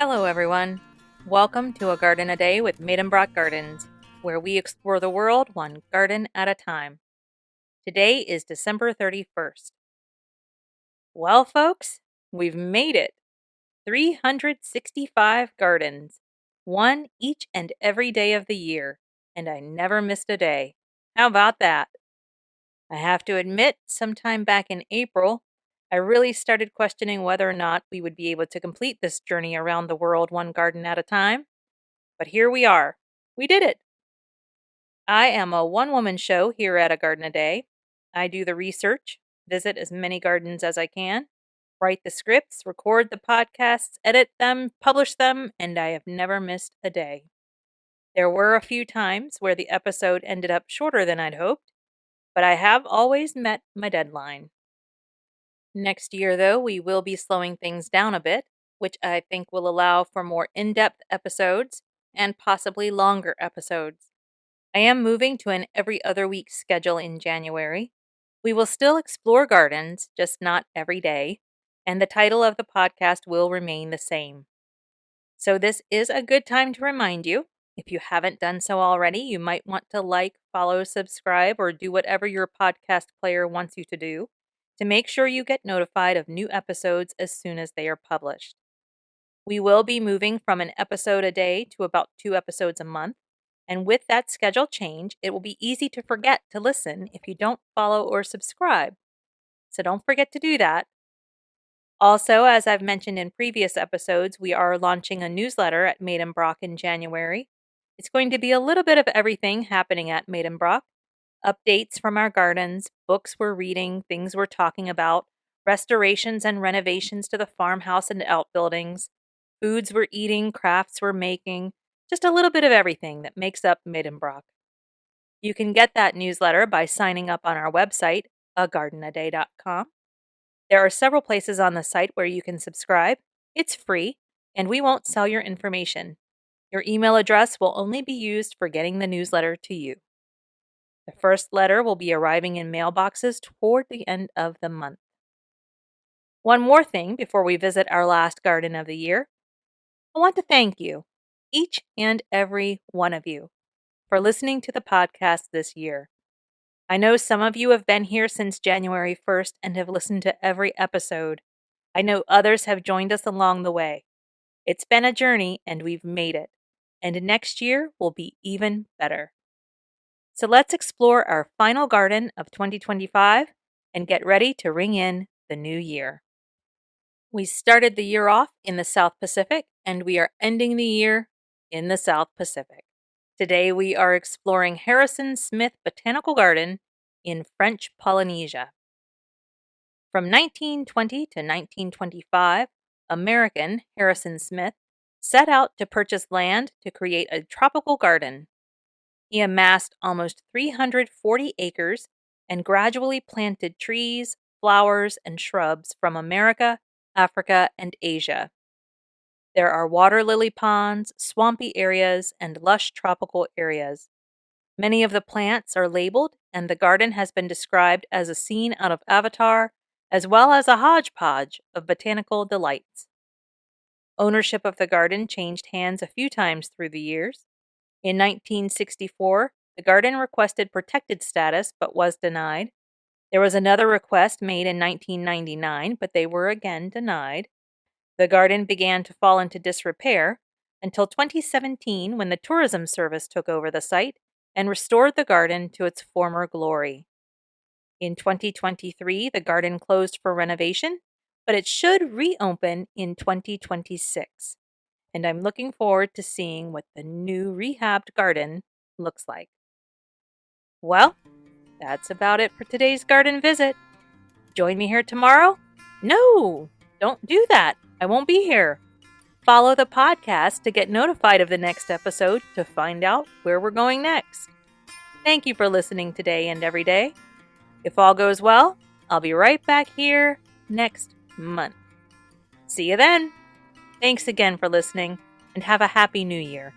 Hello everyone. Welcome to A Garden a Day with Maidenbrock Gardens, where we explore the world one garden at a time. Today is December 31st. Well, folks, we've made it. 365 gardens, one each and every day of the year, and I never missed a day. How about that? I have to admit, sometime back in April, I really started questioning whether or not we would be able to complete this journey around the world one garden at a time. But here we are. We did it. I am a one-woman show here at A Garden a Day. I do the research, visit as many gardens as I can, write the scripts, record the podcasts, edit them, publish them, and I have never missed a day. There were a few times where the episode ended up shorter than I'd hoped, but I have always met my deadline. Next year, though, we will be slowing things down a bit, which I think will allow for more in-depth episodes and possibly longer episodes. I am moving to an every other week schedule in January. We will still explore gardens, just not every day, and the title of the podcast will remain the same. So this is a good time to remind you, if you haven't done so already, you might want to like, follow, subscribe, or do whatever your podcast player wants you to do to make sure you get notified of new episodes as soon as they are published. We will be moving from an episode a day to about 2 episodes a month, and with that schedule change, it will be easy to forget to listen if you don't follow or subscribe. So don't forget to do that. Also, as I've mentioned in previous episodes, we are launching a newsletter at Maidenbrock in January. It's going to be a little bit of everything happening at Maidenbrock. Updates from our gardens, books we're reading, things we're talking about, restorations and renovations to the farmhouse and outbuildings, foods we're eating, crafts we're making, just a little bit of everything that makes up Maidenbrock. You can get that newsletter by signing up on our website, agardenaday.com. There are several places on the site where you can subscribe. It's free, and we won't sell your information. Your email address will only be used for getting the newsletter to you. The first letter will be arriving in mailboxes toward the end of the month. One more thing before we visit our last garden of the year. I want to thank you, each and every one of you, for listening to the podcast this year. I know some of you have been here since January 1st and have listened to every episode. I know others have joined us along the way. It's been a journey and we've made it. And next year will be even better. So let's explore our final garden of 2025 and get ready to ring in the new year. We started the year off in the South Pacific and we are ending the year in the South Pacific. Today we are exploring Harrison Smith Botanical Garden in French Polynesia. From 1920 to 1925, American Harrison Smith set out to purchase land to create a tropical garden. He amassed almost 340 acres and gradually planted trees, flowers, and shrubs from America, Africa, and Asia. There are water lily ponds, swampy areas, and lush tropical areas. Many of the plants are labeled, and the garden has been described as a scene out of Avatar, as well as a hodgepodge of botanical delights. Ownership of the garden changed hands a few times through the years. In 1964, the garden requested protected status but was denied. There was another request made in 1999, but they were again denied. The garden began to fall into disrepair until 2017 when the Tourism Service took over the site and restored the garden to its former glory. In 2023, the garden closed for renovation, but it should reopen in 2026. And I'm looking forward to seeing what the new rehabbed garden looks like. Well, that's about it for today's garden visit. Join me here tomorrow? No, don't do that. I won't be here. Follow the podcast to get notified of the next episode to find out where we're going next. Thank you for listening today and every day. If all goes well, I'll be right back here next month. See you then. Thanks again for listening, and have a happy new year.